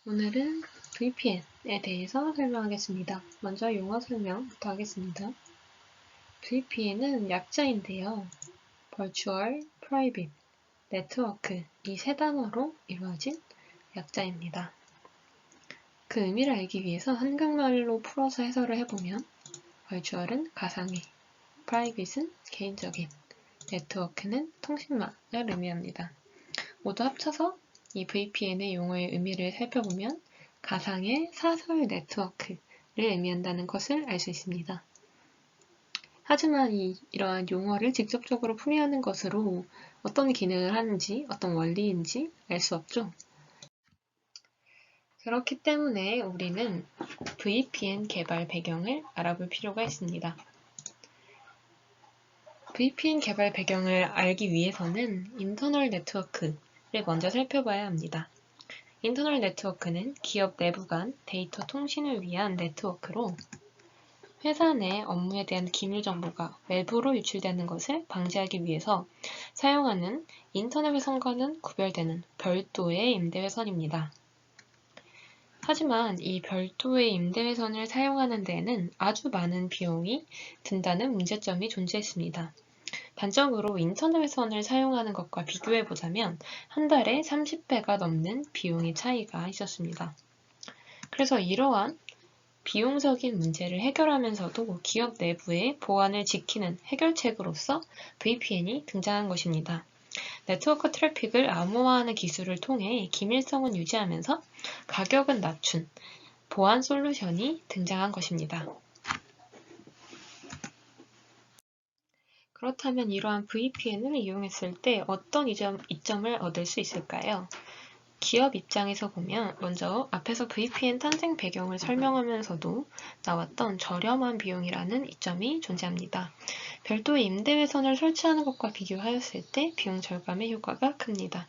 오늘은 VPN에 대해서 설명하겠습니다. 먼저 용어 설명부터 하겠습니다. VPN은 약자인데요. Virtual Private Network 이 세 단어로 이루어진 약자입니다. 그 의미를 알기 위해서 한국말로 풀어서 해설을 해보면 Virtual은 가상의, Private은 개인적인, Network는 통신망을 의미합니다. 모두 합쳐서 이 VPN의 용어의 의미를 살펴보면 가상의 사설 네트워크를 의미한다는 것을 알 수 있습니다. 하지만 이러한 용어를 직접적으로 풀이하는 것으로 어떤 기능을 하는지, 어떤 원리인지 알 수 없죠. 그렇기 때문에 우리는 VPN 개발 배경을 알아볼 필요가 있습니다. VPN 개발 배경을 알기 위해서는 인터널 네트워크를 먼저 살펴봐야 합니다. 인터널 네트워크는 기업 내부 간 데이터 통신을 위한 네트워크로 회사 내 업무에 대한 기밀 정보가 외부로 유출되는 것을 방지하기 위해서 사용하는 인터넷 회선과는 구별되는 별도의 임대 회선입니다. 하지만 이 별도의 임대 회선을 사용하는 데에는 아주 많은 비용이 든다는 문제점이 존재했습니다. 단적으로 인터넷 회선을 사용하는 것과 비교해보자면 한 달에 30배가 넘는 비용의 차이가 있었습니다. 그래서 이러한 비용적인 문제를 해결하면서도 기업 내부의 보안을 지키는 해결책으로서 VPN이 등장한 것입니다. 네트워크 트래픽을 암호화하는 기술을 통해 기밀성은 유지하면서 가격은 낮춘 보안 솔루션이 등장한 것입니다. 그렇다면 이러한 VPN을 이용했을 때 어떤 이점을 얻을 수 있을까요? 기업 입장에서 보면 먼저 앞에서 VPN 탄생 배경을 설명하면서도 나왔던 저렴한 비용이라는 이점이 존재합니다. 별도의 임대 회선을 설치하는 것과 비교하였을 때 비용 절감의 효과가 큽니다.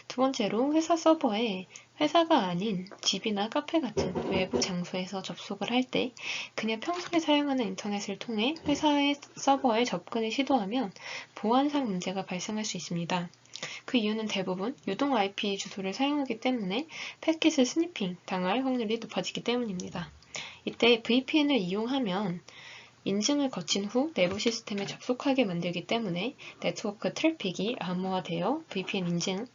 두 번째로 회사 서버에 회사가 아닌 집이나 카페 같은 외부 장소에서 접속을 할 때 그냥 평소에 사용하는 인터넷을 통해 회사의 서버에 접근을 시도하면 보안상 문제가 발생할 수 있습니다. 그 이유는 대부분 유동 IP 주소를 사용하기 때문에 패킷을 스니핑 당할 확률이 높아지기 때문입니다. 이때 VPN을 이용하면 인증을 거친 후 내부 시스템에 접속하게 만들기 때문에 네트워크 트래픽이 암호화되어 VPN 인증과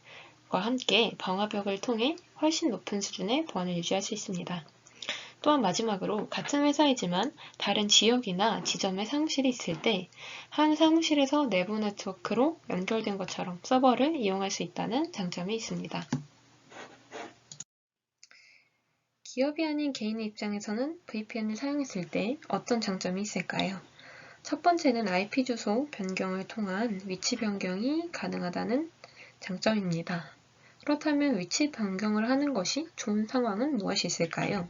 함께 방화벽을 통해 훨씬 높은 수준의 보안을 유지할 수 있습니다. 또한 마지막으로 같은 회사이지만 다른 지역이나 지점에 사무실이 있을 때 한 사무실에서 내부 네트워크로 연결된 것처럼 서버를 이용할 수 있다는 장점이 있습니다. 기업이 아닌 개인의 입장에서는 VPN을 사용했을 때 어떤 장점이 있을까요? 첫 번째는 IP 주소 변경을 통한 위치 변경이 가능하다는 장점입니다. 그렇다면 위치 변경을 하는 것이 좋은 상황은 무엇이 있을까요?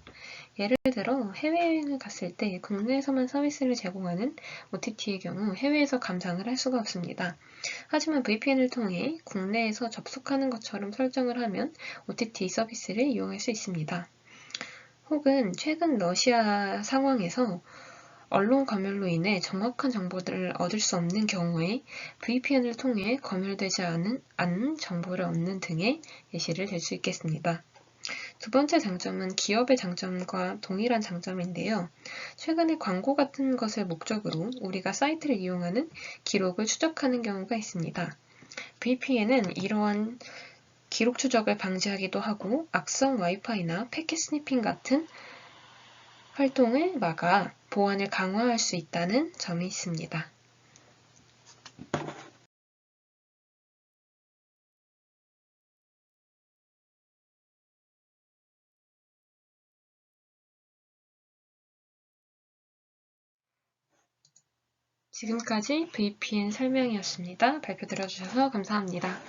예를 들어 해외여행을 갔을 때 국내에서만 서비스를 제공하는 OTT의 경우 해외에서 감상을 할 수가 없습니다. 하지만 VPN을 통해 국내에서 접속하는 것처럼 설정을 하면 OTT 서비스를 이용할 수 있습니다. 혹은 최근 러시아 상황에서 언론 검열로 인해 정확한 정보들을 얻을 수 없는 경우에 VPN을 통해 검열되지 않은 정보를 얻는 등의 예시를 들 수 있겠습니다. 두 번째 장점은 기업의 장점과 동일한 장점인데요. 최근에 광고 같은 것을 목적으로 우리가 사이트를 이용하는 기록을 추적하는 경우가 있습니다. VPN은 이러한 기록 추적을 방지하기도 하고 악성 와이파이나 패킷 스니핑 같은 활동을 막아 보안을 강화할 수 있다는 점이 있습니다. 지금까지 VPN 설명이었습니다. 발표 들어주셔서 감사합니다.